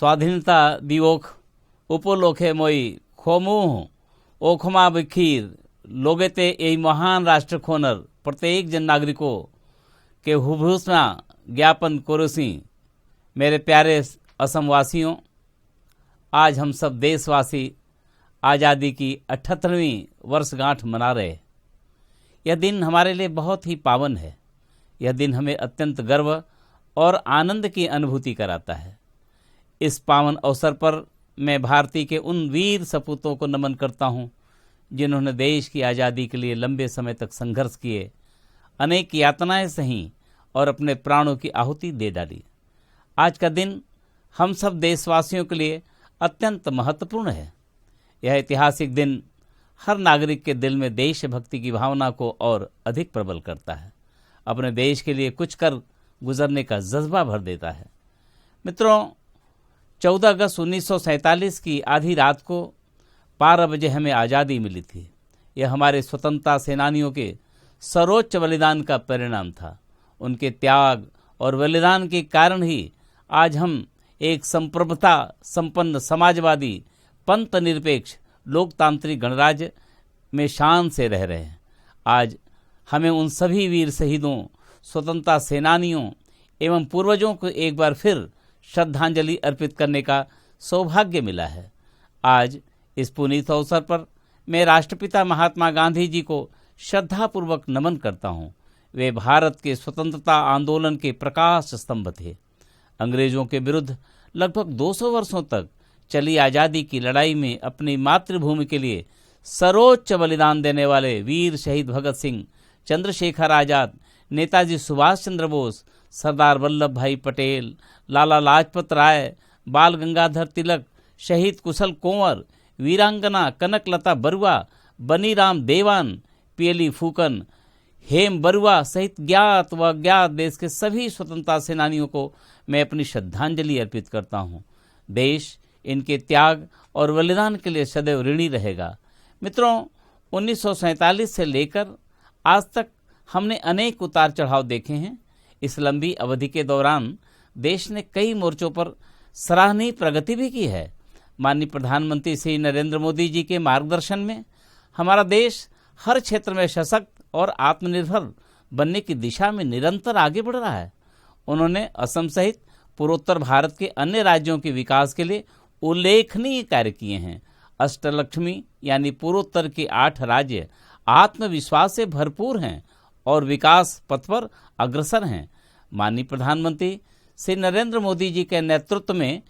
स्वाधीनता दिवोक उपलोखे मोई खोमुह ओखमा बिखीर लोगेते यही महान राष्ट्र खोनर प्रत्येक जन नागरिकों के हुबहुसना ज्ञापन करोसी। मेरे प्यारे असमवासियों, आज हम सब देशवासी आज़ादी की 78वीं वर्षगांठ मना रहे हैं। यह दिन हमारे लिए बहुत ही पावन है। यह दिन हमें अत्यंत गर्व और आनंद की अनुभूति कराता है। इस पावन अवसर पर मैं भारतीय के उन वीर सपूतों को नमन करता हूँ जिन्होंने देश की आज़ादी के लिए लंबे समय तक संघर्ष किए, अनेक यातनाएं सही और अपने प्राणों की आहुति दे डाली। आज का दिन हम सब देशवासियों के लिए अत्यंत महत्वपूर्ण है। यह ऐतिहासिक दिन हर नागरिक के दिल में देशभक्ति की भावना को और अधिक प्रबल करता है, अपने देश के लिए कुछ कर गुजरने का जज्बा भर देता है। मित्रों, 14 अगस्त 1947 की आधी रात को 12 बजे हमें आज़ादी मिली थी। यह हमारे स्वतंत्रता सेनानियों के सर्वोच्च बलिदान का परिणाम था। उनके त्याग और बलिदान के कारण ही आज हम एक संप्रभुता संपन्न समाजवादी पंथ निरपेक्ष लोकतांत्रिक गणराज्य में शान से रह रहे हैं। आज हमें उन सभी वीर शहीदों, स्वतंत्रता सेनानियों एवं पूर्वजों को एक बार फिर श्रद्धांजलि अर्पित करने का सौभाग्य मिला है। आज इस पुनीत अवसर पर मैं राष्ट्रपिता महात्मा गांधी जी को श्रद्धापूर्वक नमन करता हूँ। वे भारत के स्वतंत्रता आंदोलन के प्रकाश स्तंभ थे। अंग्रेजों के विरुद्ध लगभग 200 वर्षों तक चली आज़ादी की लड़ाई में अपनी मातृभूमि के लिए सर्वोच्च बलिदान देने वाले वीर शहीद भगत सिंह, चंद्रशेखर आज़ाद, नेताजी सुभाष चंद्र बोस, सरदार वल्लभ भाई पटेल, लाला लाजपत राय, बाल गंगाधर तिलक, शहीद कुशल कुंवर, वीरांगना कनकलता बरुआ, बनीराम देवान, पीएली फूकन, हेम बरुआ सहित ज्ञात व अज्ञात देश के सभी स्वतंत्रता सेनानियों को मैं अपनी श्रद्धांजलि अर्पित करता हूँ। देश इनके त्याग और बलिदान के लिए सदैव ऋणी रहेगा। मित्रों, 1947 से लेकर आज तक हमने अनेक उतार चढ़ाव देखे हैं। इस लंबी अवधि के दौरान देश ने कई मोर्चों पर सराहनीय प्रगति भी की है। माननीय प्रधानमंत्री श्री नरेंद्र मोदी जी के मार्गदर्शन में हमारा देश हर क्षेत्र में सशक्त और आत्मनिर्भर बनने की दिशा में निरंतर आगे बढ़ रहा है। उन्होंने असम सहित पूर्वोत्तर भारत के अन्य राज्यों के विकास के लिए उल्लेखनीय कार्य किए हैं। अष्टलक्ष्मी यानी पूर्वोत्तर के 8 राज्य आत्मविश्वास से भरपूर हैं और विकास पथ पर अग्रसर हैं। माननीय प्रधानमंत्री श्री नरेंद्र मोदी जी के नेतृत्व में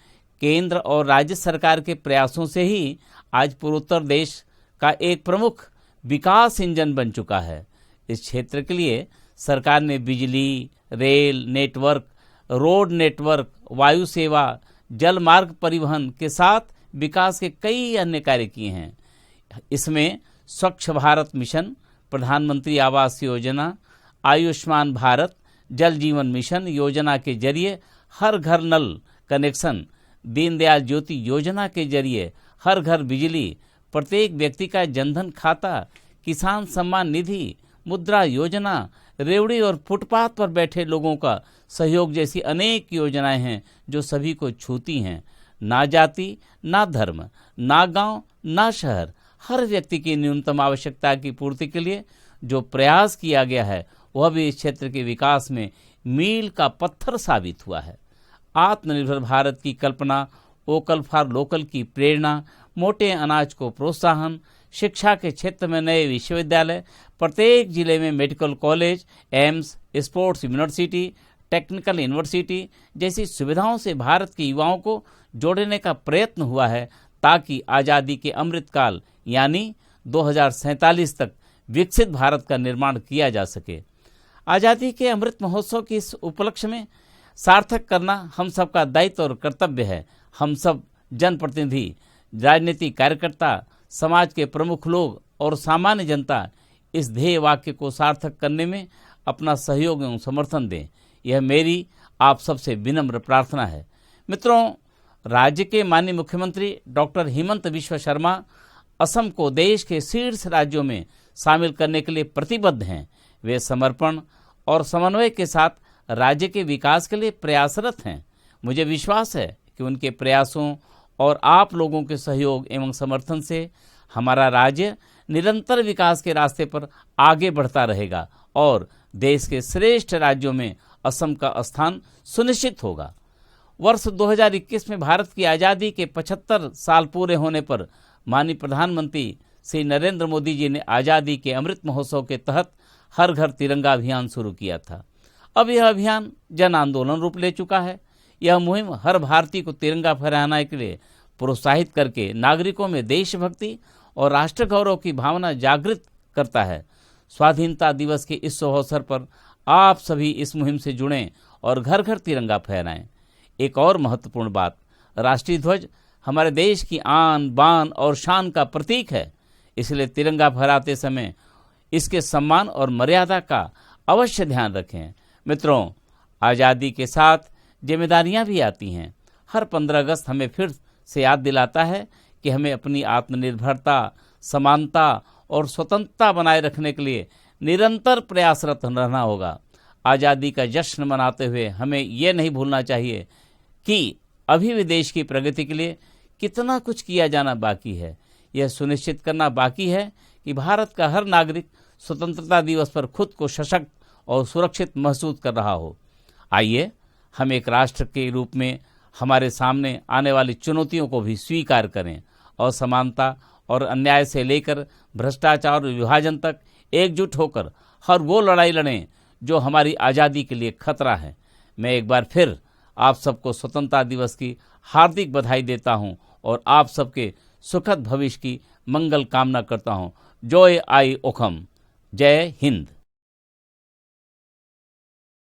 केंद्र और राज्य सरकार के प्रयासों से ही आज पूर्वोत्तर देश का एक प्रमुख विकास इंजन बन चुका है। इस क्षेत्र के लिए सरकार ने बिजली, रेल नेटवर्क, रोड नेटवर्क, वायु सेवा, जल मार्ग परिवहन के साथ विकास के कई अन्य कार्य किए हैं। इसमें स्वच्छ भारत मिशन, प्रधानमंत्री आवास योजना, आयुष्मान भारत, जल जीवन मिशन योजना के जरिए हर घर नल कनेक्शन, दीनदयाल ज्योति योजना के जरिए हर घर बिजली, प्रत्येक व्यक्ति का जनधन खाता, किसान सम्मान निधि, मुद्रा योजना, रेवड़ी और फुटपाथ पर बैठे लोगों का सहयोग जैसी अनेक योजनाएं हैं जो सभी को छूती हैं। ना जाति, ना धर्म, ना गांव, ना शहर, हर व्यक्ति की न्यूनतम आवश्यकता की पूर्ति के लिए जो प्रयास किया गया है वह भी इस क्षेत्र के विकास में मील का पत्थर साबित हुआ है। आत्मनिर्भर भारत की कल्पना, वोकल फॉर लोकल की प्रेरणा, मोटे अनाज को प्रोत्साहन, शिक्षा के क्षेत्र में नए विश्वविद्यालय, प्रत्येक जिले में medical college, AIIMS, sports university, technical university जैसी सुविधाओं से भारत के युवाओं को जोड़ने का प्रयत्न हुआ है ताकि आज़ादी के अमृतकाल यानी 2047 तक विकसित भारत का निर्माण किया जा सके। आज़ादी के अमृत महोत्सव की इस उपलक्ष्य में सार्थक करना हम सबका दायित्व और कर्तव्य है। हम सब जनप्रतिनिधि, राजनीतिक कार्यकर्ता, समाज के प्रमुख लोग और सामान्य जनता इस ध्येय वाक्य को सार्थक करने में अपना सहयोग एवं समर्थन दें। यह मेरी आप सबसे विनम्र प्रार्थना है। मित्रों, राज्य के माननीय मुख्यमंत्री डॉक्टर हिमंत बिश्व शर्मा असम को देश के शीर्ष राज्यों में शामिल करने के लिए प्रतिबद्ध हैं। वे समर्पण और समन्वय के साथ राज्य के विकास के लिए प्रयासरत हैं। मुझे विश्वास है कि कि उनके प्रयासों और आप लोगों के सहयोग एवं समर्थन से हमारा राज्य निरंतर विकास के रास्ते पर आगे बढ़ता रहेगा और देश के श्रेष्ठ राज्यों में असम का स्थान सुनिश्चित होगा। वर्ष 2021 में भारत की आज़ादी के 75 साल पूरे होने पर माननीय प्रधानमंत्री श्री नरेंद्र मोदी जी ने आज़ादी के अमृत महोत्सव के तहत हर घर तिरंगा अभियान शुरू किया था। अब यह अभियान जन आंदोलन रूप ले चुका है। यह मुहिम हर भारतीय को तिरंगा फहराने के लिए प्रोत्साहित करके नागरिकों में देशभक्ति और राष्ट्र गौरव की भावना जागृत करता है। स्वाधीनता दिवस के इस शुभ अवसर पर आप सभी इस मुहिम से जुड़ें और घर घर तिरंगा फहराएं। एक और महत्वपूर्ण बात, राष्ट्रीय ध्वज हमारे देश की आन बान और शान का प्रतीक है, इसलिए तिरंगा फहराते समय इसके सम्मान और मर्यादा का अवश्य ध्यान रखें। मित्रों, आज़ादी के साथ जिम्मेदारियां भी आती हैं। हर 15 अगस्त हमें फिर से याद दिलाता है कि हमें अपनी आत्मनिर्भरता, समानता और स्वतंत्रता बनाए रखने के लिए निरंतर प्रयासरत रहना होगा। आज़ादी का जश्न मनाते हुए हमें ये नहीं भूलना चाहिए कि अभी भी देश की प्रगति के लिए कितना कुछ किया जाना बाकी है। यह सुनिश्चित करना बाकी है कि भारत का हर नागरिक स्वतंत्रता दिवस पर खुद को सशक्त और सुरक्षित महसूस कर रहा हो। आइए हम एक राष्ट्र के रूप में हमारे सामने आने वाली चुनौतियों को भी स्वीकार करें और समानता और अन्याय से लेकर भ्रष्टाचार और विभाजन तक एकजुट होकर हर वो लड़ाई लड़ें जो हमारी आज़ादी के लिए खतरा है। मैं एक बार फिर आप सबको स्वतंत्रता दिवस की हार्दिक बधाई देता हूं और आप सबके सुखद भविष्य की मंगल कामना करता हूं। जय आई ओखम। जय हिंद।